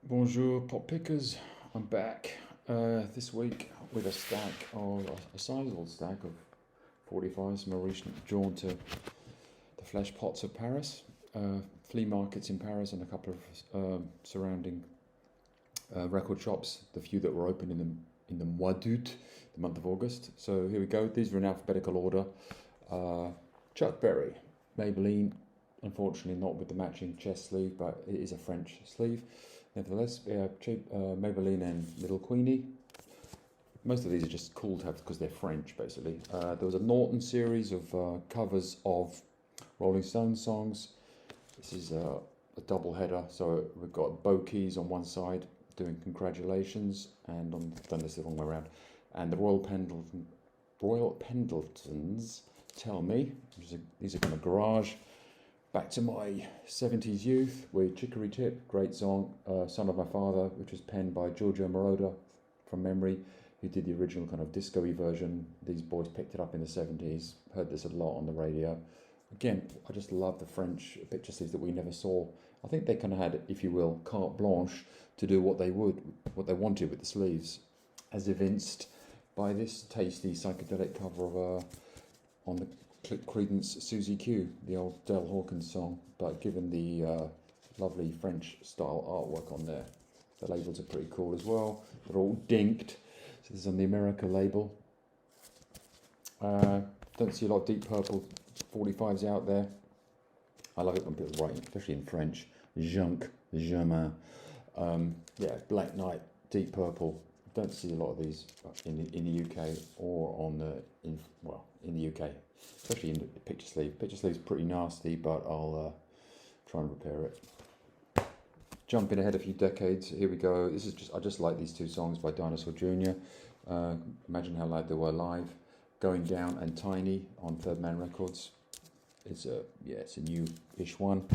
Bonjour, pop pickers. I'm back this week with a sizable stack of 45s. My recent jaunt to the flesh pots of Paris, flea markets in Paris, and a couple of surrounding record shops. The few that were open in the Mois d'août, the month of August. So here we go. These are in alphabetical order. Chuck Berry, Maybelline. Unfortunately, not with the matching chest sleeve, but it is a French sleeve. Nevertheless, cheap Maybelline and Little Queenie. Most of these are just cool to have because they're French, basically. There was a Norton series of covers of Rolling Stones songs. This is a double header, so we've got Bo Keys on one side doing Congratulations, and I've done this the wrong way around, and the Royal Pendletons Tell Me. These are kind of garage. Back to my 70s youth with Chicory Tip, great song, Son of My Father, which was penned by Giorgio Moroder from memory, who did the original kind of disco-y version. These boys picked it up in the 70s, heard this a lot on the radio. Again, I just love the French picture sleeves that we never saw. I think they kind of had, if you will, carte blanche to do what they wanted with the sleeves, as evinced by this tasty psychedelic cover of on the Creedence Susie Q, the old Del Hawkins song, but given the lovely French style artwork on there. The labels are pretty cool as well. They're all dinked. So this is on the America label. Don't see a lot of deep purple 45s out there. I love it when people write, especially in French. Junk, Germain. Black Knight, deep purple. Don't see a lot of these in the UK or in the UK. Especially in the picture sleeve. Picture sleeve's pretty nasty, but I'll try and repair it. Jumping ahead a few decades, here we go. I just like these two songs by Dinosaur Jr. Imagine How Loud They Were Live. Going Down and Tiny on Third Man Records. It's a new-ish one.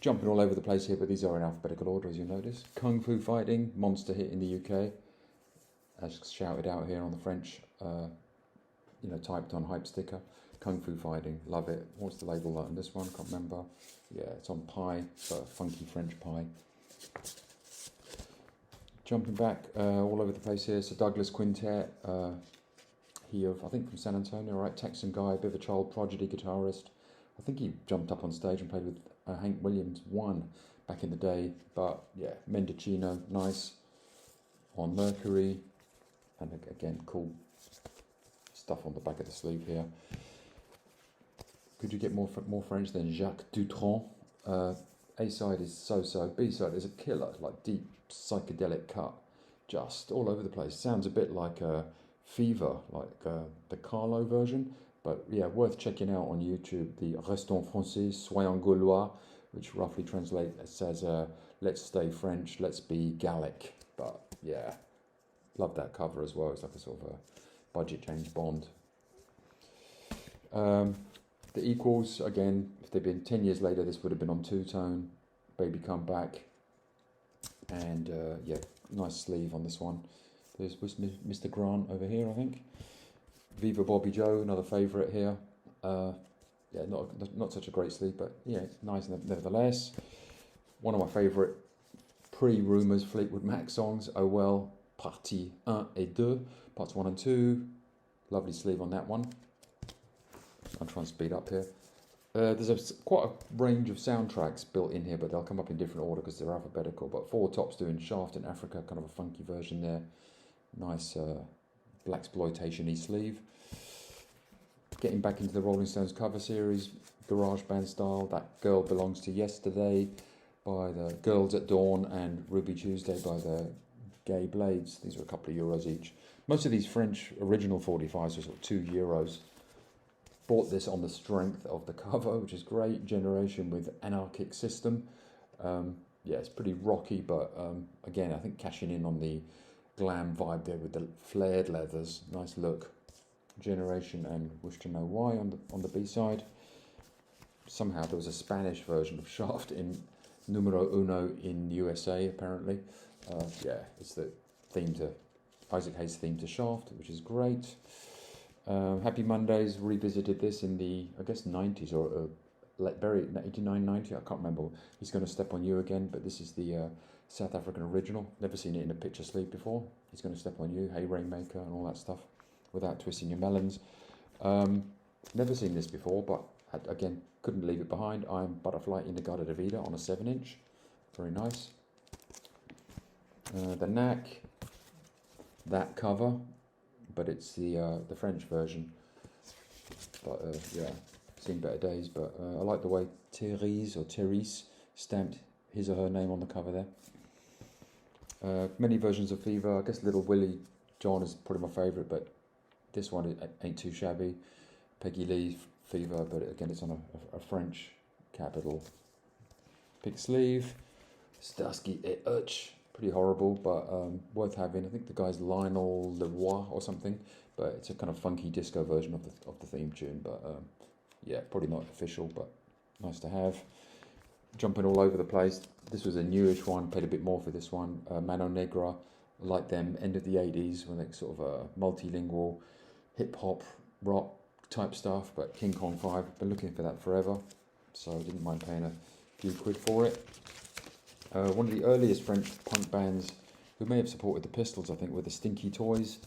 Jumping all over the place here, but these are in alphabetical order, as you notice. Kung Fu Fighting, monster hit in the UK. As shouted out here on the French, typed on hype sticker. Kung Fu Fighting, love it. What's the label on this one? Can't remember. Yeah, it's on pie, but funky French pie. Jumping back all over the place here. So Douglas Quintet, I think from San Antonio, right? Texan guy, bit of a child prodigy guitarist. I think he jumped up on stage and played with Hank Williams back in the day. But yeah, Mendocino, nice. On Mercury, and again, cool stuff on the back of the sleeve here. Could you get more French than Jacques Dutronc? A side is so-so. B side is a killer, like deep psychedelic cut, just all over the place. Sounds a bit like Fever, like the Carlo version, but yeah, worth checking out on YouTube. The Restons Français, Soyons Gaulois, which roughly translates as let's stay French, let's be Gallic. But yeah, love that cover as well. It's like a sort of a budget James Bond. The Equals, again, if they'd been 10 years later, this would have been on two-tone. Baby Come Back. And nice sleeve on this one. There's Mr. Grant over here, I think. Viva Bobby Joe, another favourite here. Not such a great sleeve, but yeah, nice nevertheless. One of my favourite pre-Rumours Fleetwood Mac songs, Oh Well, Partie 1 et 2, parts 1 and 2. Lovely sleeve on that one. I'll try and speed up here. There's quite a range of soundtracks built in here, but they'll come up in different order because they're alphabetical. But Four Tops doing Shaft in Africa, kind of a funky version there. Nice blaxploitation-y sleeve. Getting back into the Rolling Stones cover series, garage band style. That Girl Belongs to Yesterday by the Girls at Dawn and Ruby Tuesday by the Gay Blades. These are a couple of euros each. Most of these French original 45s are sort of €2. Bought this on the strength of the cover, which is great. Generation with Anarchic System. It's pretty rocky, but again, I think cashing in on the glam vibe there with the flared leathers. Nice look. Generation and Wish to Know Why on the B-side. Somehow there was a Spanish version of Shaft in Numero Uno in USA, apparently. It's the theme to Isaac Hayes' theme to Shaft, which is great. Happy Mondays revisited this in the, I guess, 90s or buried in 89, 90. I can't remember. He's Gonna Step on You Again, but this is the South African original. Never seen it in a picture sleeve before. He's Gonna Step on You, Hey Rainmaker, and all that stuff. Without Twisting Your Melons. Never seen this before, but again, couldn't leave it behind. I'm Butterfly Indigada de Vida on a 7-inch. Very nice. The Knack, that cover, but it's the French version. But yeah, seen better days. But I like the way Therese stamped his or her name on the cover there. Many versions of Fever. I guess Little Willie John is probably my favourite, but this one ain't too shabby. Peggy Lee Fever, but again it's on a French capital. Pick sleeve. Starsky et Hutch. Pretty horrible, but worth having. I think the guy's Lionel Leroy or something, but it's a kind of funky disco version of the theme tune. But yeah, probably not official, but nice to have. Jumping all over the place. This was a newish one. Paid a bit more for this one. Mano Negra, like them, end of the 80s, when they sort of multilingual hip hop rock type stuff. But King Kong 5, been looking for that forever, so I didn't mind paying a few quid for it. One of the earliest French punk bands who may have supported the Pistols, I think, were the Stinky Toys.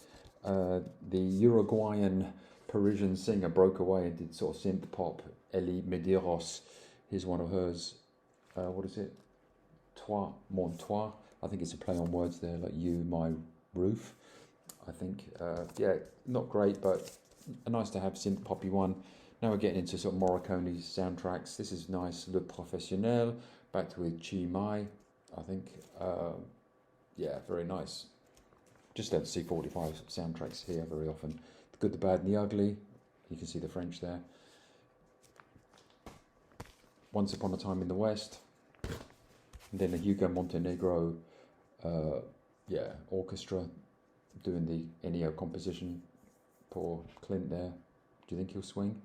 The Uruguayan Parisian singer broke away and did sort of synth pop. Elie Medeiros, here's one of hers. What is it? Toi, mon toi. I think it's a play on words there, like you, my roof. I think, yeah, not great, but a nice to have synth poppy one. Now we're getting into sort of Morricone soundtracks. This is nice. Le Professionnel, backed with Chi Mai, I think. Yeah, very nice. Just don't see 45 soundtracks here very often. The Good, the Bad and the Ugly. You can see the French there. Once Upon a Time in the West. And then a Hugo Montenegro orchestra doing the Ennio composition. Poor Clint there. Do you think he'll swing?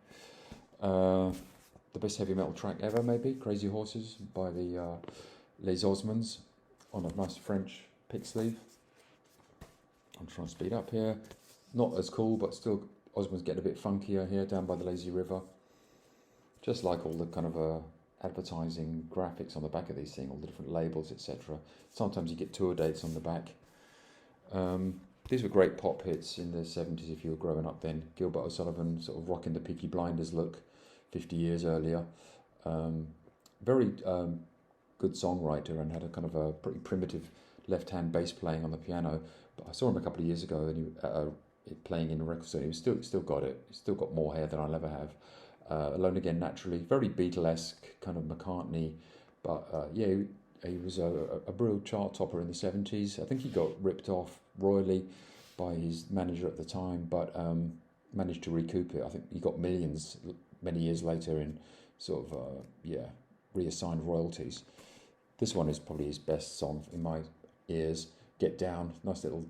The best heavy metal track ever, maybe. Crazy Horses by the Les Osmonds on a nice French pick sleeve. I'm trying to speed up here. Not as cool, but still Osmonds getting a bit funkier here down by the Lazy River. Just like all the kind of advertising graphics on the back of these things, all the different labels, etc. Sometimes you get tour dates on the back. These were great pop hits in the 70s if you were growing up then. Gilbert O'Sullivan sort of rocking the Peaky Blinders look 50 years earlier. Very good songwriter and had a kind of a pretty primitive left-hand bass playing on the piano. But I saw him a couple of years ago and he playing in a record store. He was still got it. He's still got more hair than I'll ever have. Alone Again Naturally, very Beatlesque, kind of McCartney. But yeah, he was a real chart topper in the 70s. I think he got ripped off royally by his manager at the time, but managed to recoup it. I think he got millions many years later in sort of, reassigned royalties. This one is probably his best song in my ears. Get Down, nice little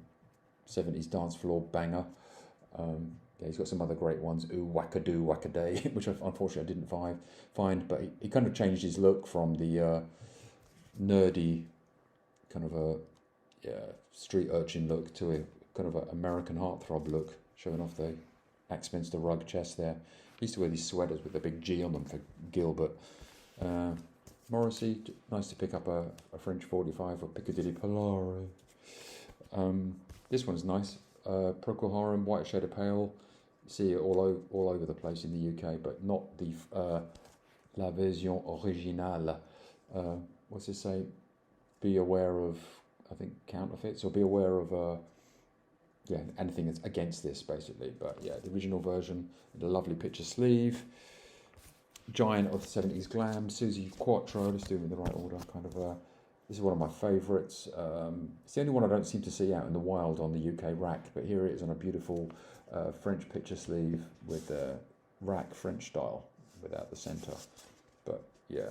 70s dance floor banger. Yeah, he's got some other great ones. Ooh, Wackadoo, Wackaday, which unfortunately I didn't find, but he kind of changed his look from the nerdy kind of a street urchin look to a kind of an American heartthrob look, showing off the Axminster rug chest there. He used to wear these sweaters with a big G on them for Gilbert. Morrissey, nice to pick up a French 45 or Piccadilly Polare. This one's nice. Procol Harum, White Shade of Pale. You see it all over the place in the UK, but not the La Version Originale. What's it say? Be aware of, I think, counterfeits, or be aware of anything that's against this, basically. But yeah, the original version, the lovely picture sleeve. Giant of the 70s glam, Susie Quattro, let's do it in the right order, kind of this is one of my favourites. It's the only one I don't seem to see out in the wild on the UK rack, but here it is on a beautiful French picture sleeve with rack French style without the centre. But yeah,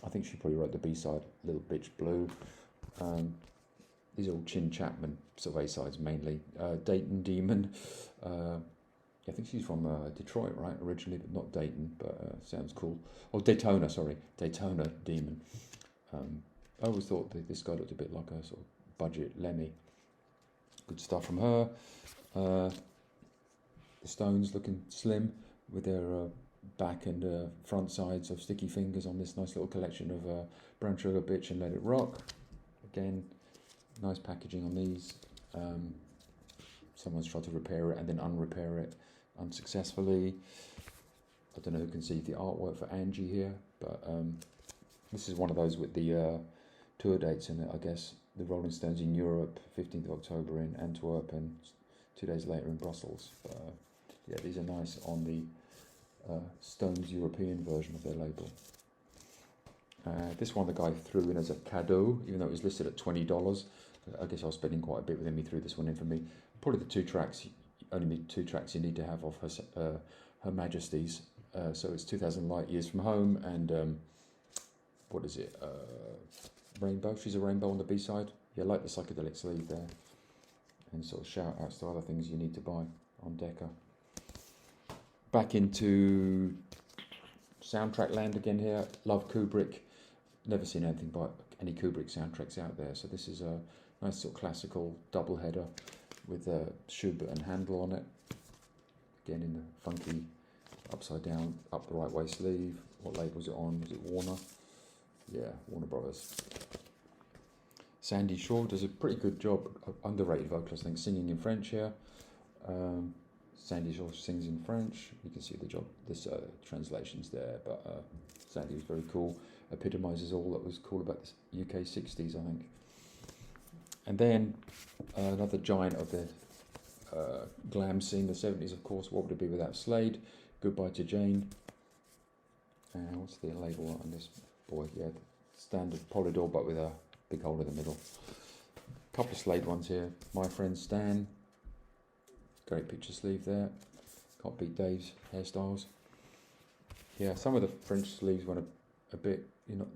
I think she probably wrote the B-side, Little Bitch Blue. These are all Chin Chapman sort of A-sides mainly. Dayton Demon. I think she's from Detroit, right, originally, but not Dayton, but sounds cool. Oh, Daytona Demon. I always thought that this guy looked a bit like a sort of budget Lemmy. Good stuff from her. The Stones looking slim with their back and front sides of Sticky Fingers on this nice little collection of Brown Sugar Bitch and Let It Rock. Again, nice packaging on these. Someone's tried to repair it and then unrepair it unsuccessfully. I don't know who can see the artwork for Angie here, but this is one of those with the tour dates in it, I guess. The Rolling Stones in Europe, 15th of October in Antwerp and 2 days later in Brussels. Yeah, these are nice on the Stones European version of their label. This one the guy threw in as a cadeau, even though it was listed at $20. I guess I was spending quite a bit with him. He threw this one in for me. Probably the only two tracks you need to have of Her Majesty's. So it's 2,000 Light Years from Home and what is it? Rainbow. She's a Rainbow on the B-side. Yeah, I like the psychedelic sleeve there. And sort of shout outs to other things you need to buy on Decca. Back into soundtrack land again here. Love Kubrick. Never seen anything but any Kubrick soundtracks out there. So this is a nice sort of classical double header with Schubert and Handel on it. Again in the funky upside down, up the right way sleeve. What label is it on? Was it Warner? Yeah, Warner Brothers. Sandy Shaw does a pretty good job, underrated vocalist, I think, singing in French here. Sandy Shaw sings in French. You can see this translations there, but Sandy was very cool. Epitomises all that was cool about the UK 60s, I think. And then another giant of the glam scene, the 70s, of course. What would it be without Slade? Goodbye to Jane. And what's the label on this boy? Yeah, standard Polydor, but with a big hole in the middle. A couple of Slade ones here. My Friend Stan. Great picture sleeve there. Can't beat Dave's hairstyles. Yeah, some of the French sleeves went a bit,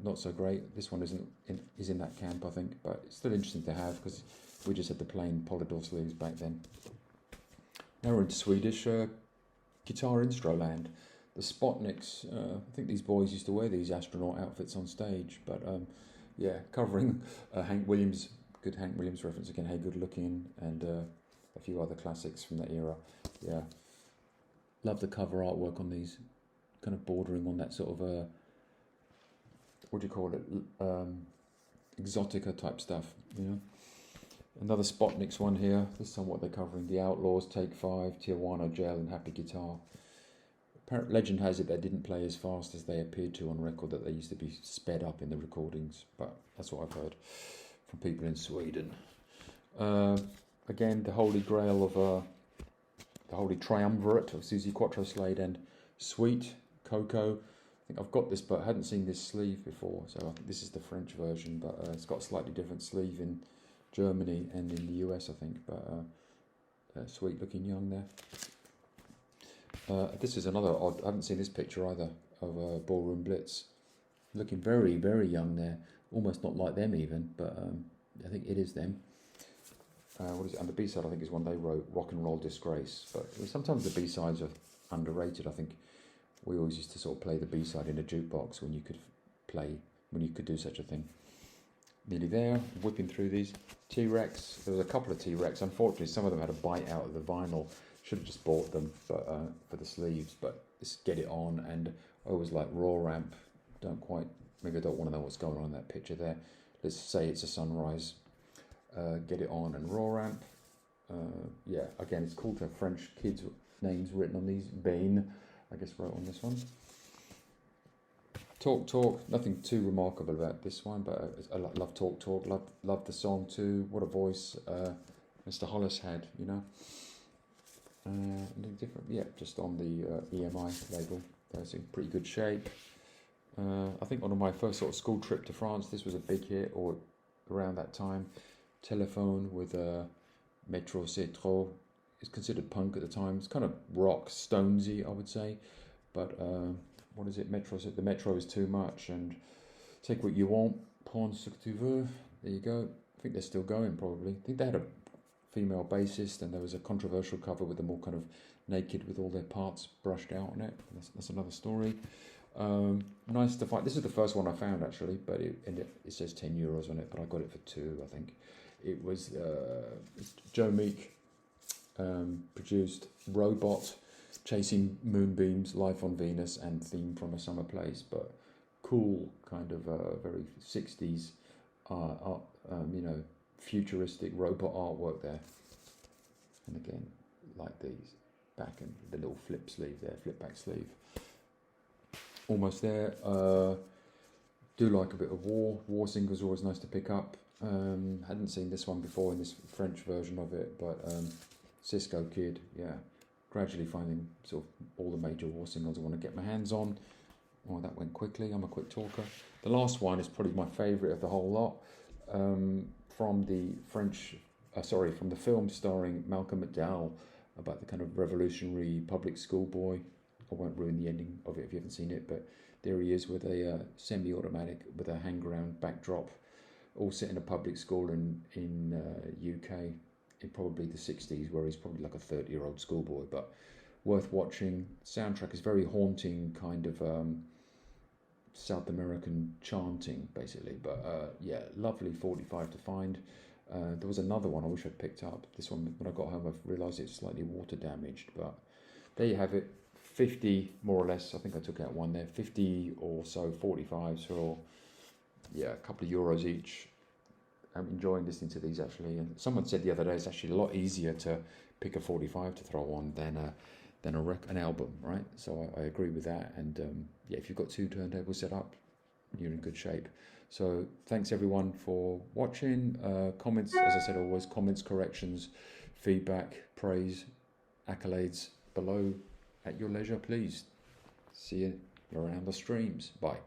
not so great. This one is in that camp, I think, but it's still interesting to have because we just had the plain Polydor sleeves back then. Now we're into Swedish guitar instro land. The Spotniks. I think these boys used to wear these astronaut outfits on stage, but yeah, covering Hank Williams. Good Hank Williams reference again. Hey, Good Looking, and a few other classics from that era. Yeah, love the cover artwork on these, kind of bordering on that sort of what do you call it, exotica type stuff, Another Spotniks one here. This is what they're covering: The Outlaws, Take 5, Tijuana Jail, and Happy Guitar. Legend has it they didn't play as fast as they appeared to on record, that they used to be sped up in the recordings, but that's what I've heard from people in Sweden. Again, the holy grail of the holy triumvirate of Susie Quattro, Slade and Sweet Coco. I think I've got this, but I hadn't seen this sleeve before, so I think this is the French version, but it's got a slightly different sleeve in Germany and in the US, I think, but sweet looking young there. This is another odd, I haven't seen this picture either, of Ballroom Blitz. Looking very, very young there. Almost not like them even, but I think it is them. What is it? And the B-side I think is one they wrote, Rock and Roll Disgrace. But sometimes the B-sides are underrated. I think we always used to sort of play the B-side in a jukebox when you could do such a thing. Nearly there, whipping through these. T-Rex, there was a couple of T-Rex. Unfortunately, some of them had a bite out of the vinyl. Should have just bought them but for the sleeves, but this Get It On, and I always like Raw Ramp. Maybe I don't want to know what's going on in that picture there. Let's say it's a sunrise. Get It On and Raw Ramp. Yeah, again, it's cool to have French kids' names written on these. Bain, I guess, wrote on this one. Talk Talk, nothing too remarkable about this one, but I love Talk Talk. Love the song too. What a voice Mr. Hollis had, different, yeah, just on the EMI label. That's in pretty good shape. I think on my first sort of school trip to France, this was a big hit, or around that time. Telephone with Metro C'est Trop. It's considered punk at the time. It's kind of rock, stonesy, I would say. But what is it? The Metro is too much. And Take What You Want, Prends Ce Que Tu Veux. There you go. I think they're still going, probably. I think they had a female bassist, and there was a controversial cover with them all kind of naked with all their parts brushed out on it. That's another story. Nice to find. This is the first one I found actually, but it says €10 on it, but I got it for £2, I think. It was Joe Meek produced Robot. Chasing Moonbeams, Life on Venus, and Theme from a Summer Place. But cool, kind of very 60s, futuristic robot artwork there. And again, like these, back and the little flip sleeve there, flip back sleeve. Almost there. Do like a bit of War singles are always nice to pick up. Hadn't seen this one before in this French version of it, but Cisco Kid, yeah. Gradually finding sort of all the major War singles I want to get my hands on. Oh, that went quickly. I'm a quick talker. The last one is probably my favourite of the whole lot. From the from the film starring Malcolm McDowell about the kind of revolutionary public school boy. I won't ruin the ending of it if you haven't seen it, but there he is with a semi-automatic with a hang-around backdrop, all set in a public school in UK in probably the 60s, where he's probably like a 30-year-old schoolboy, but worth watching. Soundtrack is very haunting, kind of South American chanting, basically, but yeah, lovely 45 to find. There was another one I wish I'd picked up. This one, when I got home, I realised it's slightly water damaged, but there you have it. 50 more or less, I think I took out one there, 50 or so 45s for, yeah, a couple of euros each. I'm enjoying listening to these actually, and someone said the other day it's actually a lot easier to pick a 45 to throw on than an album, right? So I agree with that, and yeah, if you've got two turntables set up, you're in good shape. So thanks everyone for watching. Comments, as I said, always comments, corrections, feedback, praise, accolades below at your leisure, please. See you around the streams. Bye.